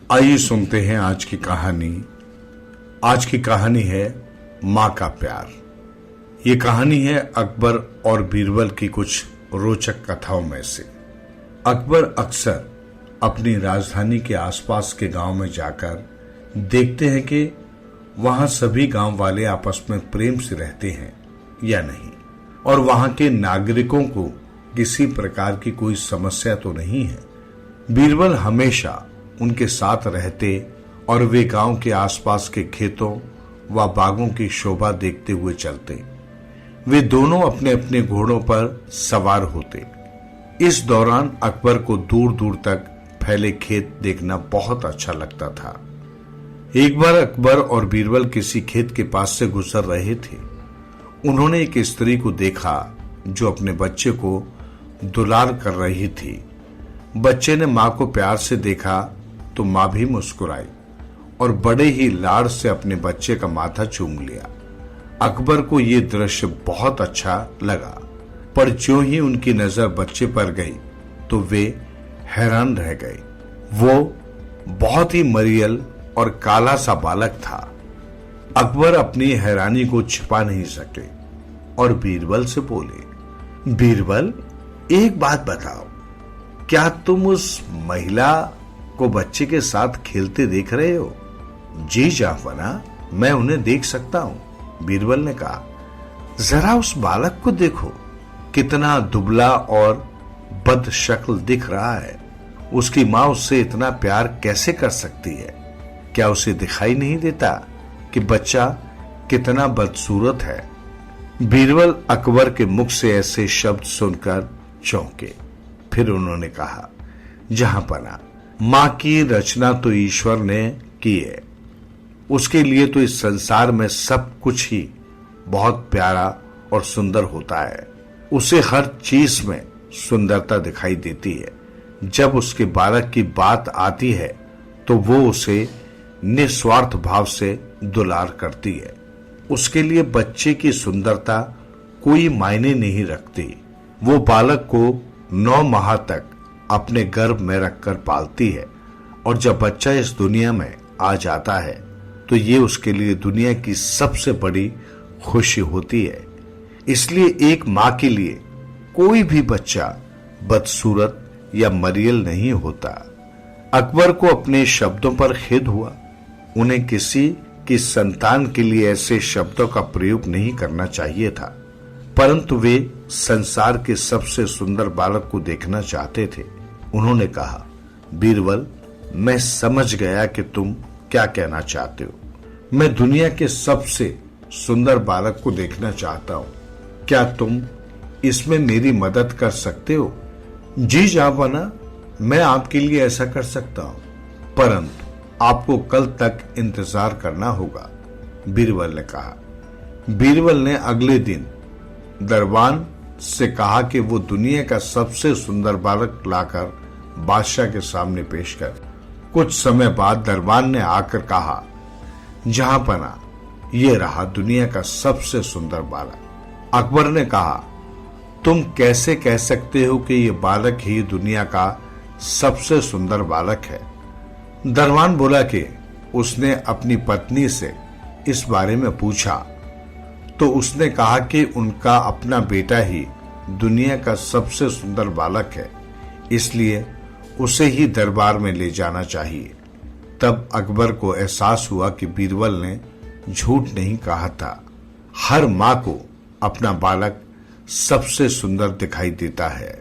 आइए सुनते हैं आज की कहानी। आज की कहानी है माँ का प्यार। ये कहानी है अकबर और बीरबल की कुछ रोचक कथाओं में से। अकबर अक्सर अपनी राजधानी के आसपास के गांव में जाकर देखते हैं कि वहां सभी गांव वाले आपस में प्रेम से रहते हैं या नहीं, और वहां के नागरिकों को किसी प्रकार की कोई समस्या तो नहीं है। बीरबल हमेशा उनके साथ रहते और वे गांव के आसपास के खेतों व बागों की शोभा देखते हुए चलते। वे दोनों अपने अपने घोड़ों पर सवार होते। इस दौरान अकबर को दूर दूर तक फैले खेत देखना बहुत अच्छा लगता था। एक बार अकबर और बीरबल किसी खेत के पास से गुजर रहे थे। उन्होंने एक स्त्री को देखा जो अपने बच्चे को दुलार कर रही थी। बच्चे ने मां को प्यार से देखा तो मां भी मुस्कुराई और बड़े ही लाड़ से अपने बच्चे का माथा चूम लिया। अकबर को यह दृश्य बहुत अच्छा लगा, पर ज्यों ही उनकी नजर बच्चे पर गई तो वे हैरान रह गए। वो बहुत ही मरियल और काला सा बालक था। अकबर अपनी हैरानी को छिपा नहीं सके और बीरबल से बोले, बीरबल, एक बात बताओ, क्या तुम उस महिला को बच्चे के साथ खेलते देख रहे हो? जी जाफना, मैं उन्हें देख सकता हूं, बीरबल ने कहा। जरा उस बालक को देखो, कितना दुबला और बदशक्ल दिख रहा है। उसकी मां उससे इतना प्यार कैसे कर सकती है? क्या उसे दिखाई नहीं देता कि बच्चा कितना बदसूरत है? बीरबल अकबर के मुख से ऐसे शब्द सुनकर चौंके। फिर उन्होंने कहा, जहांपना, मां की रचना तो ईश्वर ने की है। उसके लिए तो इस संसार में सब कुछ ही बहुत प्यारा और सुंदर होता है। उसे हर चीज में सुंदरता दिखाई देती है। जब उसके बालक की बात आती है तो वो उसे निस्वार्थ भाव से दुलार करती है। उसके लिए बच्चे की सुंदरता कोई मायने नहीं रखती। वो बालक को 9 माह तक अपने गर्भ में रखकर पालती है, और जब बच्चा इस दुनिया में आ जाता है तो ये उसके लिए दुनिया की सबसे बड़ी खुशी होती है। इसलिए एक मां के लिए कोई भी बच्चा बदसूरत या मरियल नहीं होता। अकबर को अपने शब्दों पर खेद हुआ। उन्हें किसी की संतान के लिए ऐसे शब्दों का प्रयोग नहीं करना चाहिए था, परंतु वे संसार के सबसे सुंदर बालक को देखना चाहते थे। उन्होंने कहा, बीरबल, मैं समझ गया कि तुम क्या कहना चाहते हो। मैं दुनिया के सबसे सुंदर बालक को देखना चाहता हूं। क्या तुम इसमें मेरी मदद कर सकते हो? जी जावाना, मैं आपके लिए ऐसा कर सकता हूं, परंतु आपको कल तक इंतजार करना होगा, बीरबल ने कहा। बीरबल ने अगले दिन दरबान से कहा कि वो दुनिया का सबसे सुंदर बालक लाकर बादशाह के सामने पेश कर। कुछ समय बाद दरबान ने आकर कहा, जहांपना, ये रहा दुनिया का सबसे सुंदर बालक। अकबर ने कहा, तुम कैसे कह सकते हो कि ये बालक ही दुनिया का सबसे सुंदर बालक है? दरबान बोला कि उसने अपनी पत्नी से इस बारे में पूछा तो उसने कहा कि उनका अपना बेटा ही दुनिया का सबसे सुंदर बालक है, इसलिए उसे ही दरबार में ले जाना चाहिए। तब अकबर को एहसास हुआ कि बीरबल ने झूठ नहीं कहा था। हर मां को अपना बालक सबसे सुंदर दिखाई देता है।